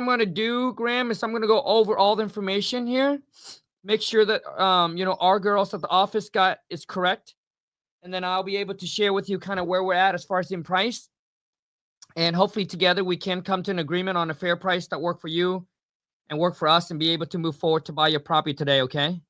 going to do, Graham, is I'm going to go over all the information here. Make sure that, our girls at the office is correct. And then I'll be able to share with you kind of where we're at as far as in price. And hopefully together we can come to an agreement on a fair price that work for you and work for us and be able to move forward to buy your property today, okay?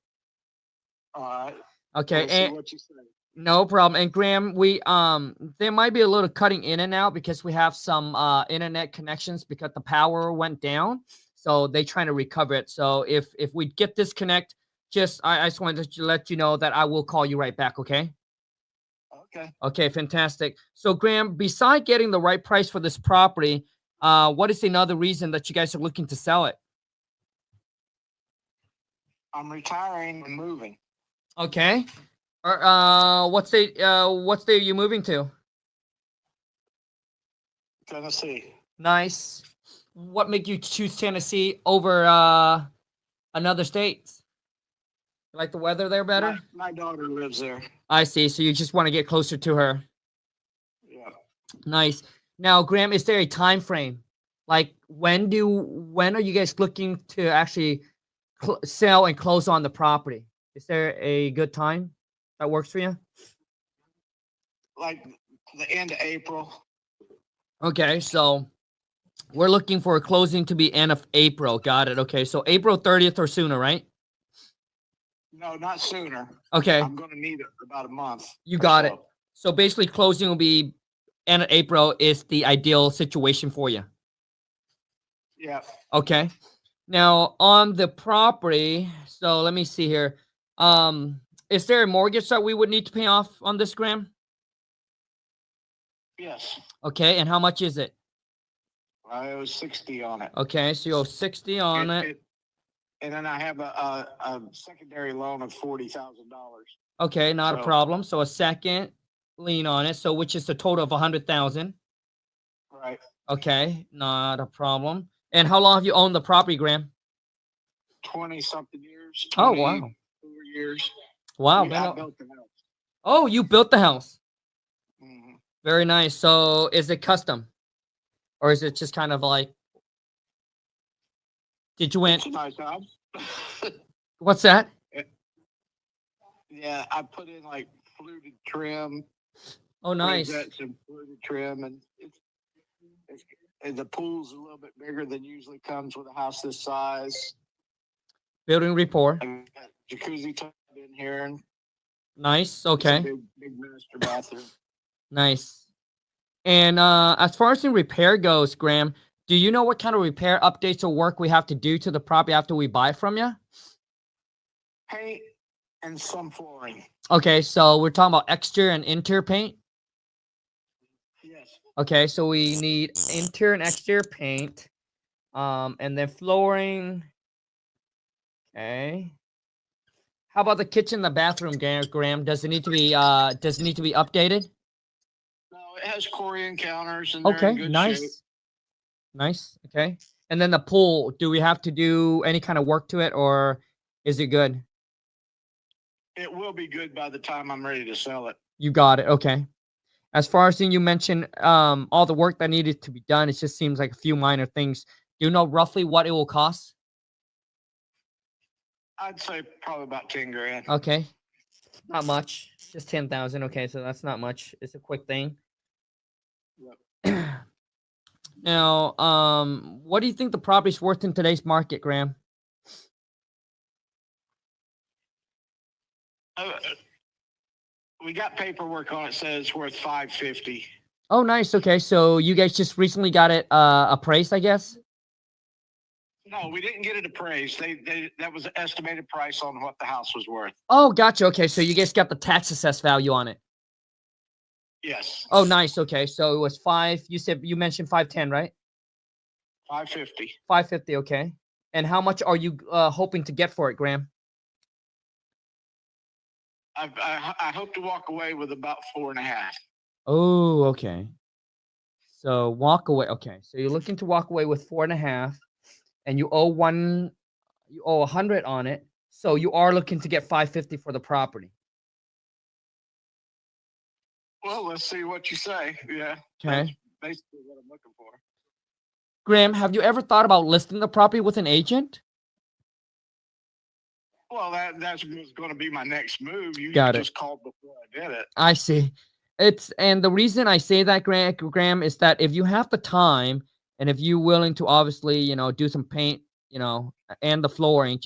All right. Okay. Let's see what you say. No problem. And Graham, we there might be a little cutting in and out because we have some internet connections because the power went down. So they're trying to recover it. So if we get disconnect, I just wanted to let you know that I will call you right back, okay? Okay. Okay, fantastic. So Graham, beside getting the right price for this property, what is another reason that you guys are looking to sell it? I'm retiring and moving. Okay. What state are you moving to? Tennessee. Nice. What made you choose Tennessee over another state? You like the weather there better? My daughter lives there. I see. So you just want to get closer to her. Yeah. Nice. Now, Graham, is there a time frame? Like when are you guys looking to actually sell and close on the property? Is there a good time that works for you? Like the end of April. Okay, so we're looking for a closing to be end of April. Got it. Okay, so April 30th or sooner, right? No, not sooner. Okay. I'm going to need about a month. You got it. So basically closing will be end of April is the ideal situation for you. Yeah. Okay. Now on the property, so let me see here. Is there a mortgage that we would need to pay off on this, Graham? Yes. Okay, and how much is it? I owe 60 on it. Okay, so you owe 60 on it. And then I have a secondary loan of $40,000. Okay, not a problem. So a second lien on it. So which is a total of 100,000. Right. Okay, not a problem. And how long have you owned the property, Graham? 20-something years. Oh, wow. 4 years. Wow. I built the house. Oh, you built the house. Mm-hmm. Very nice. So is it custom? Or is it just kind of like, did you win? It's a nice house. What's that? Yeah, I put in like fluted trim. Oh, nice. Some fluted trim, and and the pool's a little bit bigger than usually comes with a house this size. Building rapport. I got jacuzzi tub in here. And nice. Okay. Big master bathroom. Nice. And as far as the repair goes, Graham, do you know what kind of repair updates or work we have to do to the property after we buy from you? Paint and some flooring. Okay, so we're talking about exterior and interior paint? Yes. Okay, so we need interior and exterior paint. And then flooring. Okay. How about the kitchen, the bathroom, Graham? Does it need to be updated? No, it has Korean counters and okay, they're in good nice. shape. Nice. Okay. And then the pool, do we have to do any kind of work to it or is it good? It will be good by the time I'm ready to sell it. You got it. Okay. As far as you mentioned, all the work that needed to be done, it just seems like a few minor things. Do you know roughly what it will cost? I'd say probably about 10 grand. Okay. Not much. Just 10,000. Okay. So that's not much. It's a quick thing. Yep. Now, what do you think the property's worth in today's market, Graham? We got paperwork on it, says it's worth $550. Oh, nice. Okay, so you guys just recently got it appraised, I guess? No, we didn't get it appraised. That was the estimated price on what the house was worth. Oh, gotcha. Okay, so you guys got the tax assessed value on it. Yes. Oh, nice. Okay, so it was you mentioned 510, right? 550. 550. Okay. And how much are you hoping to get for it, Graham? I hope to walk away with about 4.5. Oh, okay. So walk away. Okay, so you're looking to walk away with 4.5, and you owe 100 on it. So you are looking to get 550 for the property. Well, let's see what you say. Yeah. Okay. That's basically what I'm looking for. Graham, have you ever thought about listing the property with an agent? Well, that's going to be my next move. You Got it. just called before I did it. I see. And the reason I say that, Graham, is that if you have the time and if you're willing to obviously, do some paint, and the flooring,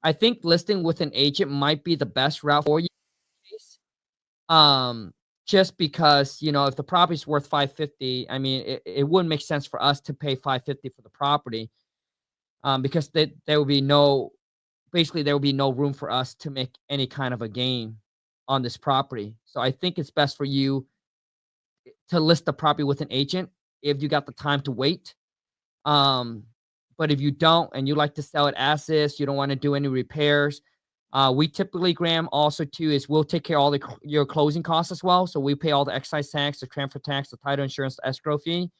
I think listing with an agent might be the best route for you. Just because, if the property's worth 550, I mean, it wouldn't make sense for us to pay 550 for the property. Because there would be no room for us to make any kind of a gain on this property. So I think it's best for you to list the property with an agent if you got the time to wait. But if you don't and you like to sell it as is, you don't want to do any repairs. We typically, Graham, also too is we'll take care of all your closing costs as well. So we pay all the excise tax, the transfer tax, the title insurance, the escrow fee.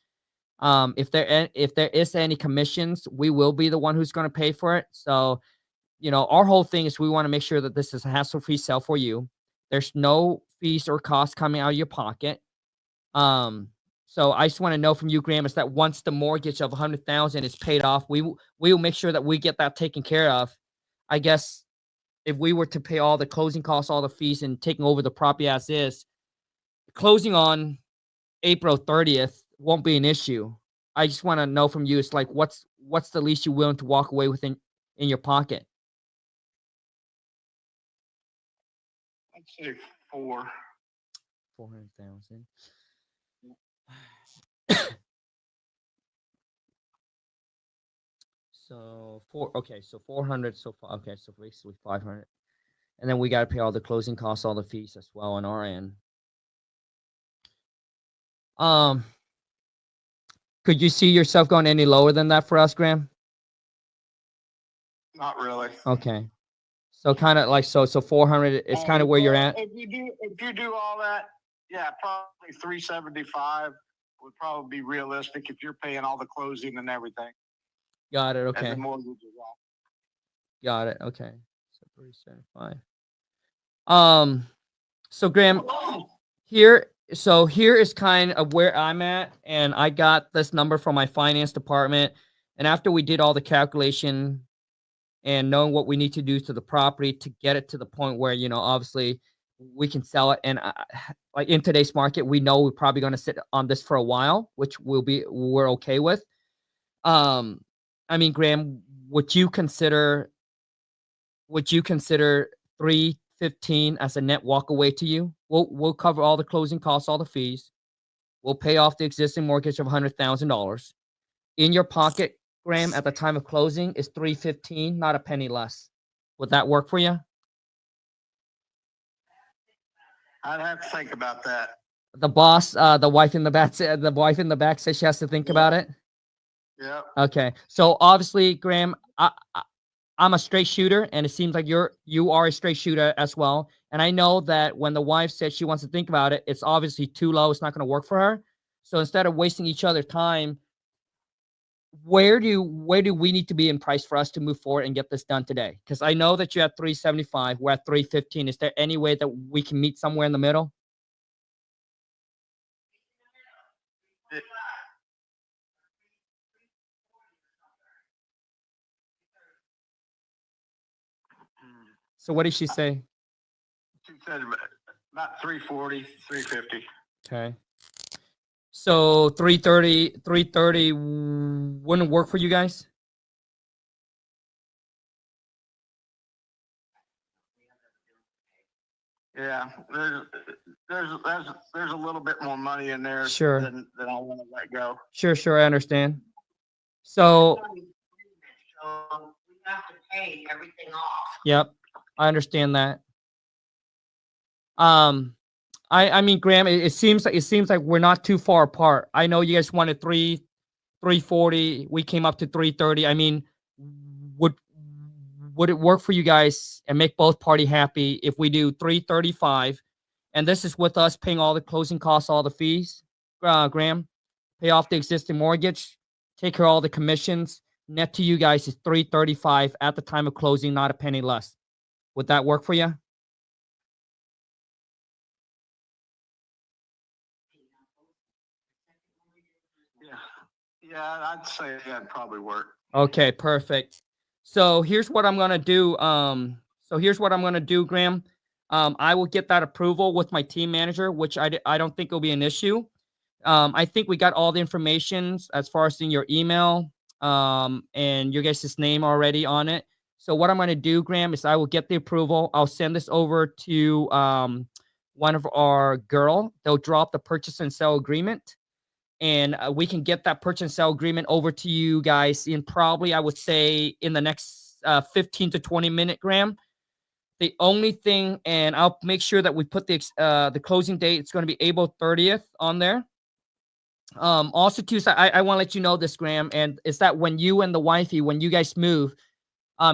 If there is any commissions, we will be the one who's going to pay for it. So, our whole thing is we want to make sure that this is a hassle-free sale for you. There's no fees or costs coming out of your pocket. So I just want to know from you, Graham, is that once the mortgage of $100,000 is paid off, we will make sure that we get that taken care of. I guess if we were to pay all the closing costs, all the fees, and taking over the property as is, closing on April 30th won't be an issue. I just want to know from you, it's like, what's the least you're willing to walk away with in your pocket? I'd say 400,000. So 400 so far. Okay, so basically 500. And then we got to pay all the closing costs, all the fees as well on our end. Could you see yourself going any lower than that for us, Graham? Not really. Okay. So kind of like so 400 is kind of where you're at. If you do all that, yeah, probably 375 would probably be realistic if you're paying all the closing and everything. Got it. Okay. And the mortgage is off. Got it. Okay. So 375. So Graham, here is kind of where I'm at, and I got this number from my finance department. And after we did all the calculation and knowing what we need to do to the property to get it to the point where, obviously we can sell it. And like in today's market, we know we're probably going to sit on this for a while, which we're okay with. I mean, Graham, would you consider 315 as a net walk away to you? We'll cover all the closing costs, all the fees. We'll pay off the existing mortgage of $100,000. In your pocket, Graham, at the time of closing is 315, not a penny less. Would that work for you? I'd have to think about that. The boss, the wife in the back says she has to think about it. Yeah. Okay. So obviously, Graham, I'm a straight shooter, and it seems like you are a straight shooter as well. And I know that when the wife says she wants to think about it, it's obviously too low. It's not going to work for her. So instead of wasting each other's time, where do we need to be in price for us to move forward and get this done today? Because I know that you're at 375, we're at 315. Is there any way that we can meet somewhere in the middle? So what did she say? She said about 340, 350. Okay. So 330 wouldn't work for you guys? Yeah, there's a little bit more money in there Sure. than I want to let go. Sure, I understand. So we have to pay everything off. yep, I understand that. I mean, Graham, it seems like we're not too far apart. I know you guys wanted 340. We came up to 330. I mean, would it work for you guys and make both party happy if we do 335? And this is with us paying all the closing costs, all the fees, Graham, pay off the existing mortgage, take care of all the commissions. Net to you guys is 335 at the time of closing, not a penny less. Would that work for you? Yeah, I'd say that'd probably work. Okay, perfect. So here's what I'm gonna do. Graham. I will get that approval with my team manager, which I don't think will be an issue. I think we got all the information as far as in your email, and your guys' name already on it. So what I'm gonna do, Graham, is I will get the approval. I'll send this over to one of our girl. They'll drop the purchase and sale agreement, and we can get that purchase and sale agreement over to you guys in probably, I would say, in the next 15 to 20-minute, Graham. The only thing, and I'll make sure that we put the closing date. It's going to be April 30th on there. Also, too, so I want to let you know this, Graham, and it's that when you and the wifey, when you guys move,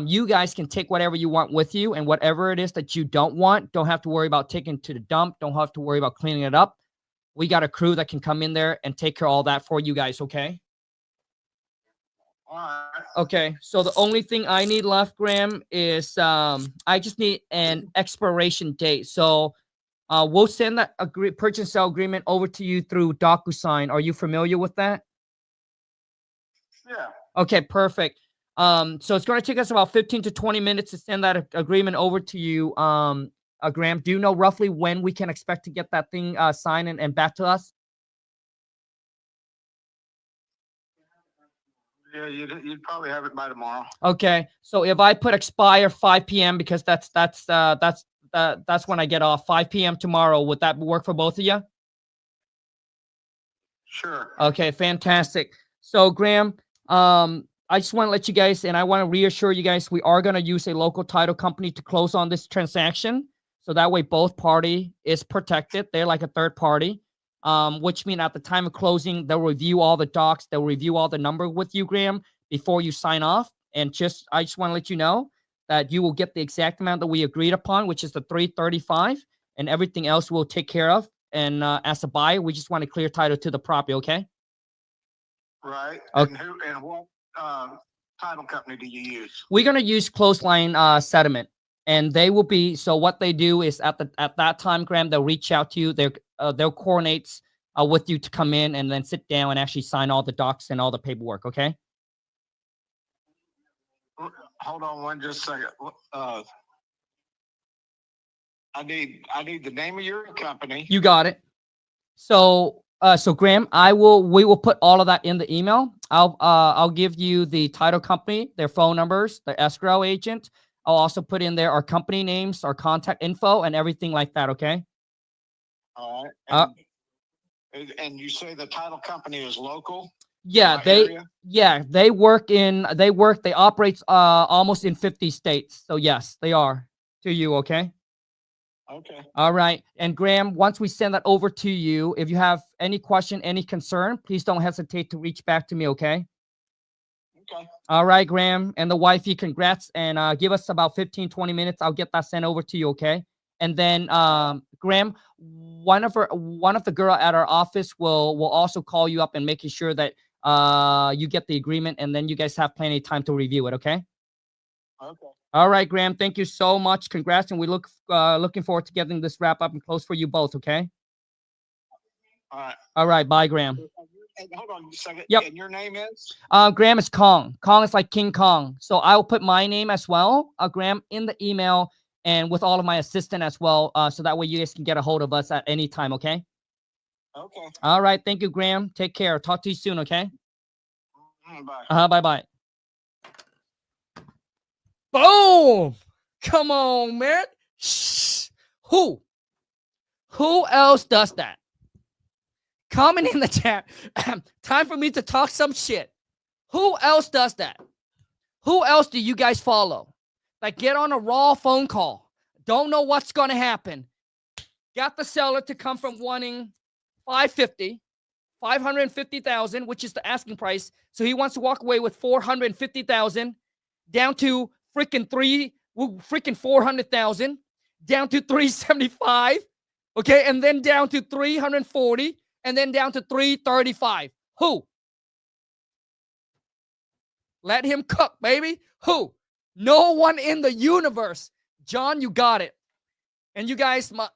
you guys can take whatever you want with you, and whatever it is that you don't want, don't have to worry about taking to the dump. Don't have to worry about cleaning it up. We got a crew that can come in there and take care of all that for you guys, okay? All right. Okay, so the only thing I need left, Graham, is I just need an expiration date. So we'll send that purchase and sale agreement over to you through DocuSign. Are you familiar with that? Yeah. Okay, perfect. So it's going to take us about 15 to 20 minutes to send that agreement over to you, Graham. Do you know roughly when we can expect to get that thing signed and back to us? Yeah, you'd probably have it by tomorrow. Okay, so if I put expire 5 p.m. because that's when I get off, 5 p.m. tomorrow, would that work for both of you? Sure. Okay, fantastic. So Graham, I just want to let you guys, and I want to reassure you guys, we are going to use a local title company to close on this transaction. So that way both party is protected. They're like a third party, which means at the time of closing, they'll review all the docs. They'll review all the number with you, Graham, before you sign off. And I just want to let you know that you will get the exact amount that we agreed upon, which is the $335, and everything else we'll take care of. And as a buyer, we just want to clear title to the property, okay? Right. Okay. And what title company do you use? We're gonna use Clothesline Settlement, and they will be. So what they do is at that time, Graham, they'll reach out to you. They'll coordinate with you to come in and then sit down and actually sign all the docs and all the paperwork. Okay. Hold on just a second. I need the name of your company. You got it. So Graham, we will put all of that in the email. I'll give you the title company, their phone numbers, the escrow agent. I'll also put in there our company names, our contact info, and everything like that. Okay. All right. And you say the title company is local? Yeah, they operate almost in 50 states. So yes, they are to you, okay? Okay. All right. And Graham, once we send that over to you, if you have any question, any concern, please don't hesitate to reach back to me, okay? Okay. All right, Graham. And the wifey, congrats, and give us about 15, 20 minutes. I'll get that sent over to you, okay? And then Graham, one of the girl at our office will also call you up and making sure that you get the agreement, and then you guys have plenty of time to review it, okay? Okay. All right, Graham. Thank you so much. Congrats, and we looking forward to getting this wrap up and close for you both, okay? All right. All right, bye, Graham. Hold on a second. Yep. And your name is? Graham is Khang. Khang is like King Kong. So I will put my name as well, Graham, in the email and with all of my assistant as well, so that way you guys can get a hold of us at any time, okay? Okay. All right. Thank you, Graham. Take care. Talk to you soon, okay? Bye. Bye-bye. Boom! Come on, man. Shh. Who else does that? Comment in the chat. Time for me to talk some shit. Who else does that? Who else do you guys follow? Like, get on a raw phone call. Don't know what's going to happen. Got the seller to come from wanting $550,000, which is the asking price. So he wants to walk away with $450,000 down to freaking $400,000, down to $375,000, okay, and then down to $340,000, and then down to $335,000. Who? Let him cook, baby. Who? No one in the universe. John, you got it. And you guys, my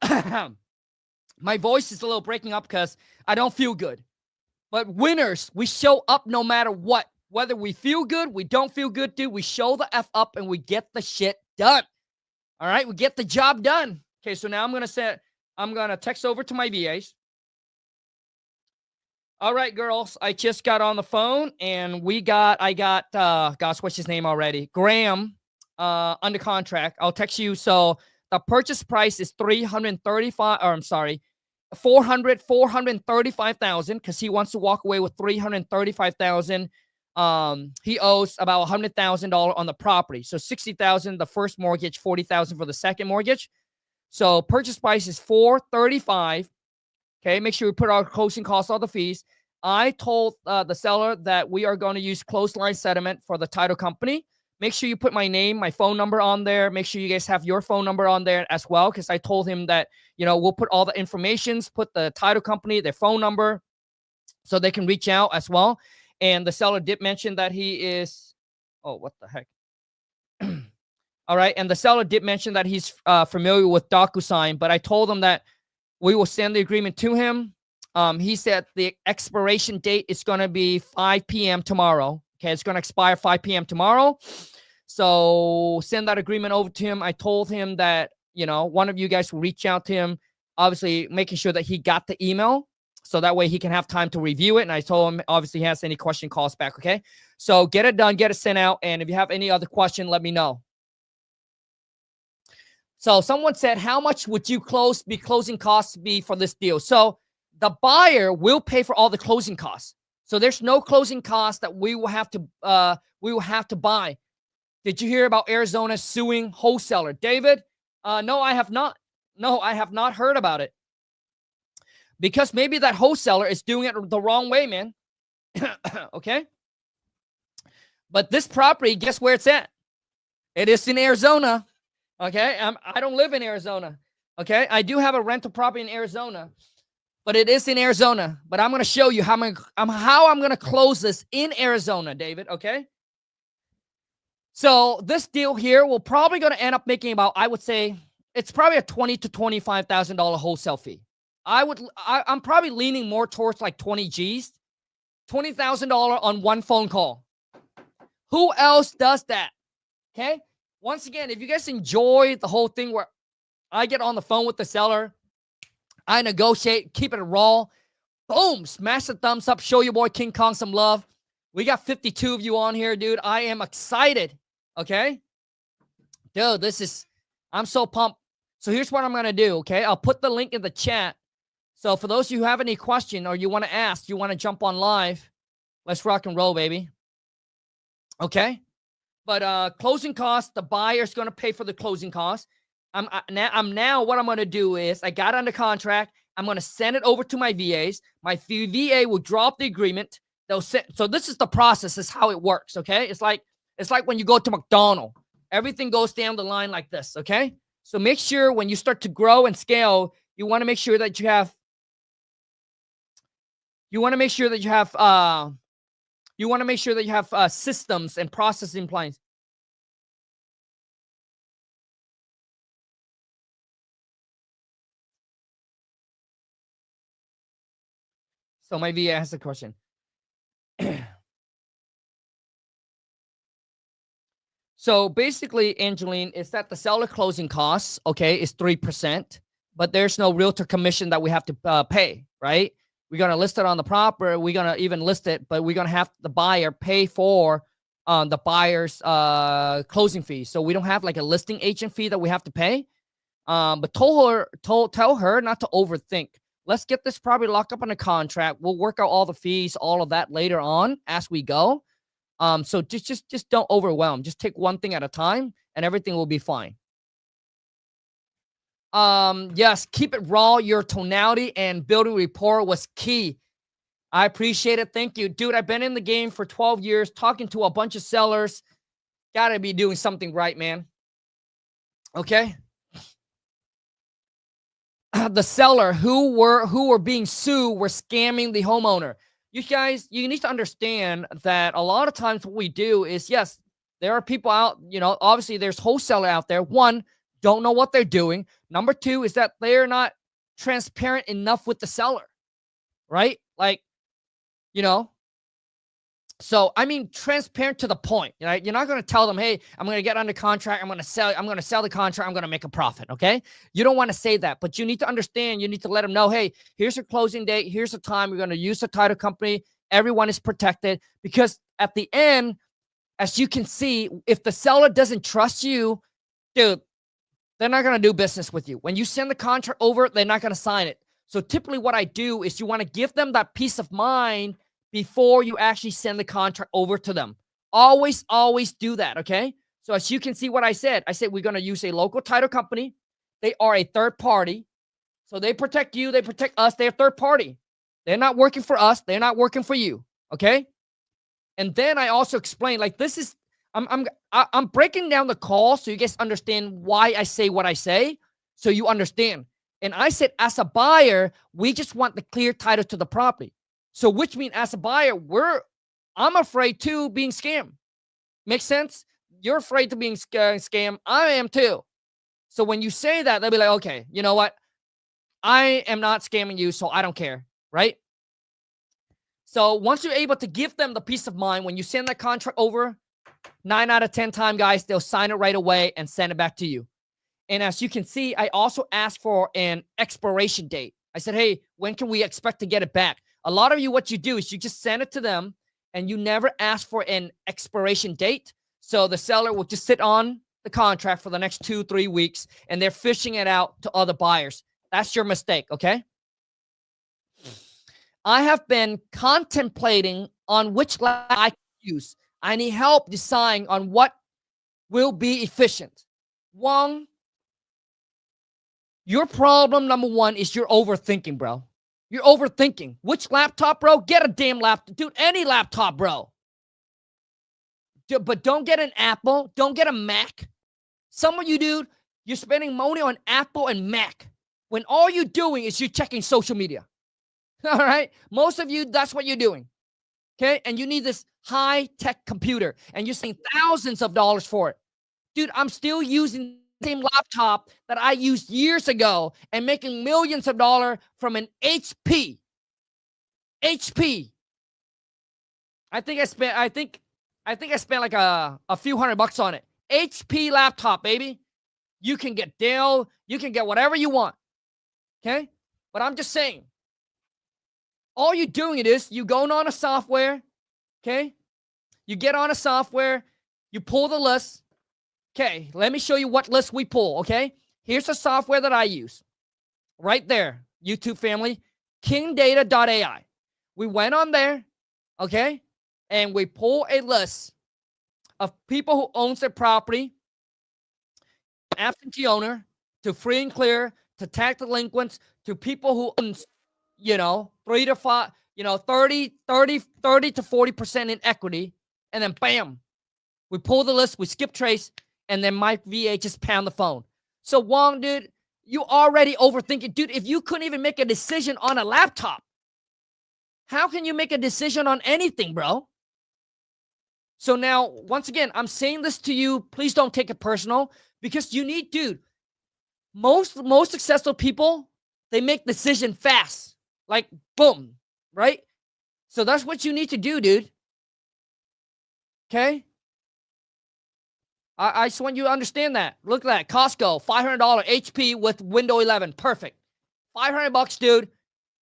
voice is a little breaking up because I don't feel good. But winners, we show up no matter what. Whether we feel good, we don't feel good, dude. We show the F up and we get the shit done. All right, we get the job done. Okay, so now I'm gonna text over to my VAs. All right, girls, I just got on the phone and I got gosh, what's his name already? Graham under contract. I'll text you. So the purchase price is 335, or I'm sorry, 435,000 because he wants to walk away with 335,000. He owes about $100,000 on the property. So 60,000 the first mortgage, 40,000 for the second mortgage. So purchase price is 435. Okay, make sure we put our closing costs, all the fees. I told the seller that we are going to use closed line settlement for the title company. Make sure you put my name, my phone number on there. Make sure you guys have your phone number on there as well, because I told him that, we'll put all the informations, put the title company, their phone number, so they can reach out as well. And the seller did mention that he is, oh, what the heck? All right, and the seller did mention that he's familiar with DocuSign, but I told him that we will send the agreement to him. He said the expiration date is going to be 5 p.m. tomorrow. Okay, it's going to expire 5 p.m. tomorrow. So send that agreement over to him. I told him that, one of you guys will reach out to him, obviously making sure that he got the email so that way he can have time to review it. And I told him, obviously, he has any question, calls back, okay? So get it done, get it sent out. And if you have any other question, let me know. So someone said, how much would you closing costs be for this deal? So the buyer will pay for all the closing costs. So there's no closing costs that we will have to buy. Did you hear about Arizona suing wholesaler? David? No, I have not. No, I have not heard about it. Because maybe that wholesaler is doing it the wrong way, man. Okay? But this property, guess where it's at? It is in Arizona. Okay, I don't live in Arizona. Okay, I do have a rental property in Arizona, but it is in Arizona. But I'm going to show you how I'm going to close this in Arizona, David. Okay. So this deal here will probably going to end up making about, I would say, it's probably a $20,000 to $25,000 wholesale fee. I'm probably leaning more towards like 20 G's, $20,000 on one phone call. Who else does that? Okay. Once again, if you guys enjoy the whole thing where I get on the phone with the seller, I negotiate, keep it raw, boom, smash the thumbs up, show your boy King Kong some love. We got 52 of you on here, dude. I am excited, okay? Dude, I'm so pumped. So here's what I'm going to do, okay? I'll put the link in the chat. So for those of you who have any question or you want to ask, you want to jump on live, let's rock and roll, baby. Okay? But closing costs, the buyer's going to pay for the closing costs. Now what I'm going to do is I got under contract. I'm going to send it over to my VAs. My VA will drop the agreement. So this is the process. This is how it works, okay? It's like when you go to McDonald's. Everything goes down the line like this, okay? So make sure when you start to grow and scale, you want to make sure that you have systems and processes in place. So my VA has a question. So basically, Angeline, is that the seller closing costs, okay, is 3%, but there's no realtor commission that we have to pay, right? We're going to list it on the property. We're going to even list it, but we're going to have the buyer pay for the buyer's closing fee. So we don't have like a listing agent fee that we have to pay. But tell her not to overthink. Let's get this property locked up on a contract. We'll work out all the fees, all of that later on as we go. So just don't overwhelm. Just take one thing at a time and everything will be fine. Yes, keep it raw. Your tonality and building rapport was key. I appreciate it. Thank you. Dude, I've been in the game for 12 years, talking to a bunch of sellers. Gotta be doing something right, man. Okay. The seller who were being sued were scamming the homeowner. You guys, you need to understand that a lot of times what we do is, yes, there are people out, obviously there's wholesaler out there. One, don't know what they're doing. Number two is that they're not transparent enough with the seller, right? Like you know? So, I mean, transparent to the point, right? You're not going to tell them, hey, I'm going to get under contract. I'm going to sell the contract. I'm going to make a profit. Okay. You don't want to say that, but you need to understand, you need to let them know, hey, here's your closing date. Here's the time. We're going to use the title company. Everyone is protected, because at the end, as you can see, if the seller doesn't trust you, dude, they're not going to do business with you. When you send the contract over, they're not going to sign it. So typically what I do is you want to give them that peace of mind before you actually send the contract over to them. Always, always do that, okay? So as you can see what I said we're going to use a local title company. They are a third party. So they protect you, they protect us. They're a third party. They're not working for us. They're not working for you, okay? And then I also explain, like, this is, I'm breaking down the call so you guys understand why I say what I say, so you understand. And I said, as a buyer, we just want the clear title to the property. So which means as a buyer, I'm afraid too being scammed. Makes sense? You're afraid to being scammed. I am too. So when you say that, they'll be like, okay, you know what? I am not scamming you, so I don't care, right? So once you're able to give them the peace of mind, when you send that contract over, 9 out of 10 times, guys, they'll sign it right away and send it back to you. And as you can see, I also asked for an expiration date. I said, hey, when can we expect to get it back? A lot of you, what you do is you just send it to them and you never ask for an expiration date. So the seller will just sit on the contract for the next 2-3 weeks and they're fishing it out to other buyers. That's your mistake, okay? I have been contemplating on which lab I can use. I need help deciding on what will be efficient. One, your problem number one is you're overthinking, bro. You're overthinking. Which laptop, bro? Get a damn laptop. Dude, any laptop, bro. But don't get an Apple. Don't get a Mac. Some of you, dude, you're spending money on Apple and Mac when all you're doing is you're checking social media. All right? Most of you, that's what you're doing. Okay? And you need this high-tech computer, and you're spending thousands of dollars for it. Dude, I'm still using the same laptop that I used years ago and making millions of dollars from an HP. HP. I think I spent like a few $100 on it. HP laptop, baby. You can get Dell, you can get whatever you want. Okay? But I'm just saying, all you're doing it is you going on a software, okay? You get on a software, you pull the list. Okay, let me show you what list we pull, okay? Here's the software that I use. Right there, YouTube family, kingdata.ai. We went on there, okay? And we pull a list of people who owns their property, absentee owner, to free and clear, to tax delinquents, to people who owns, 3 to 5, 30 to 40% in equity. And then bam, we pull the list, we skip trace, and then my VA just pound the phone. So Wong, dude, you already overthinking. Dude, if you couldn't even make a decision on a laptop, how can you make a decision on anything, bro? So now, once again, I'm saying this to you. Please don't take it personal, because you need, dude, most successful people, they make decision fast. Like, boom, right? So that's what you need to do, dude. Okay? I just want you to understand that. Look at that. Costco, $500 HP with Windows 11. Perfect. $500, dude.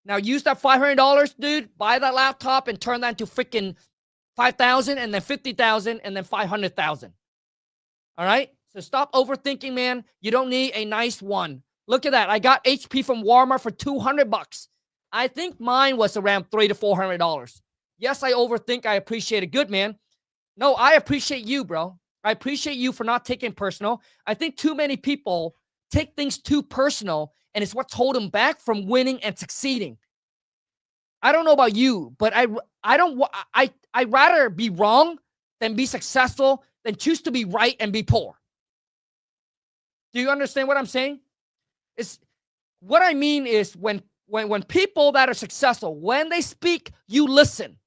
Now use that $500, dude. Buy that laptop and turn that into freaking $5,000 and then $50,000 and then $500,000. All right? So stop overthinking, man. You don't need a nice one. Look at that. I got HP from Walmart for $200. I think mine was around $300 to $400. Yes, I overthink. I appreciate it. Good, man. No, I appreciate you, bro. I appreciate you for not taking it personal. I think too many people take things too personal, and it's what's holding them back from winning and succeeding. I don't know about you, but I'd rather be wrong than be successful than choose to be right and be poor. Do you understand what I'm saying? It's what I mean is when people that are successful, when they speak, you listen.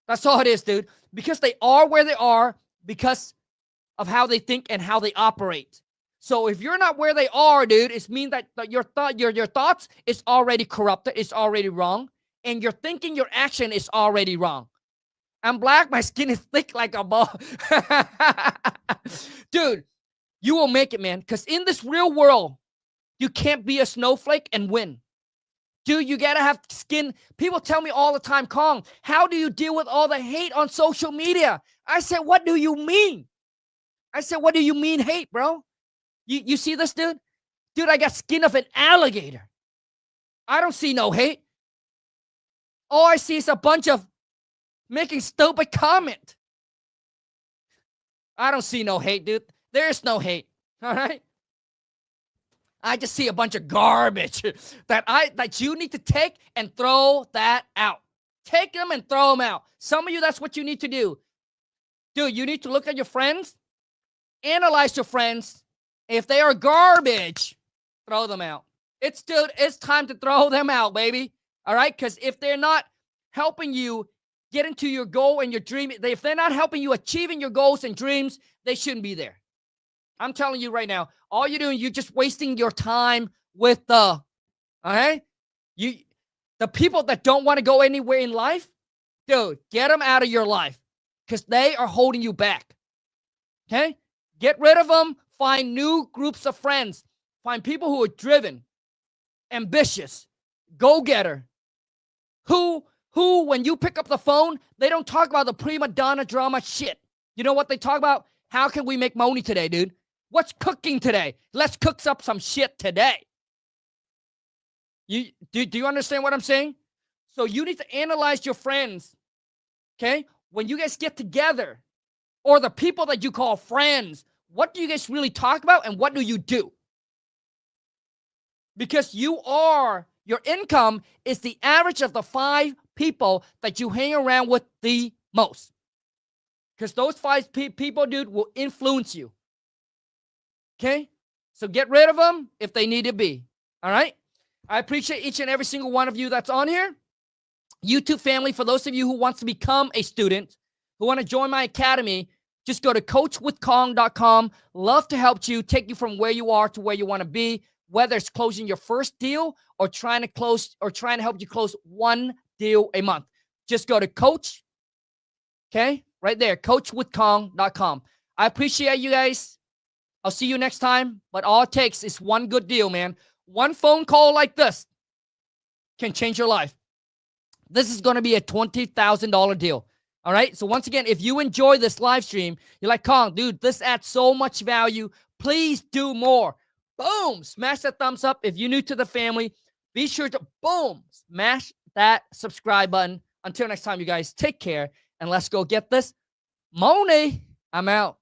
That's all it is, dude. Because they are where they are because of how they think and how they operate. So if you're not where they are, dude, it means that your thoughts is already corrupted. It's already wrong. and you're thinking your action is already wrong. I'm black, my skin is thick like a ball. Dude, you will make it, man. Because in this real world, you can't be a snowflake and win. Dude, you gotta have skin. People tell me all the time, Khang, how do you deal with all the hate on social media? I said, what do you mean? I said, what do you mean hate, bro? You see this, dude? Dude, I got skin of an alligator. I don't see no hate. All I see is a bunch of making stupid comment. I don't see no hate, dude. There is no hate, all right? I just see a bunch of garbage that you need to take and throw that out. Take them and throw them out. Some of you, that's what you need to do. Dude, you need to look at your friends, analyze your friends. If they are garbage, throw them out. It's time to throw them out, baby. All right? Because if they're not helping you get into your goal and your dream, if they're not helping you achieving your goals and dreams, they shouldn't be there. I'm telling you right now, all you're doing, you're just wasting your time with the people that don't want to go anywhere in life. Dude, get them out of your life because they are holding you back. Okay? Get rid of them. Find new groups of friends. Find people who are driven, ambitious, go-getter, who, when you pick up the phone, they don't talk about the prima donna drama shit. You know what they talk about? How can we make money today, dude? What's cooking today? Let's cook up some shit today. Do you understand what I'm saying? So you need to analyze your friends, okay? When you guys get together, or the people that you call friends, what do you guys really talk about and what do you do? Because your income is the average of the 5 people that you hang around with the most. Because those 5 people, dude, will influence you. Okay? So get rid of them if they need to be. All right? I appreciate each and every single one of you that's on here. YouTube family, for those of you who wants to become a student, who want to join my academy, just go to coachwithkhang.com. Love to help you, take you from where you are to where you want to be, whether it's closing your first deal or trying to help you close 1 deal a month. Just go to coach, okay? Right there, coachwithkhang.com. I appreciate you guys. I'll see you next time. But all it takes is 1 good deal, man. 1 phone call like this can change your life. This is going to be a $20,000 deal. All right? So once again, if you enjoy this live stream, you're like, Khang, dude, this adds so much value. Please do more. Boom. Smash that thumbs up. If you're new to the family, be sure to, boom, smash that subscribe button. Until next time, you guys, take care. And let's go get this money. I'm out.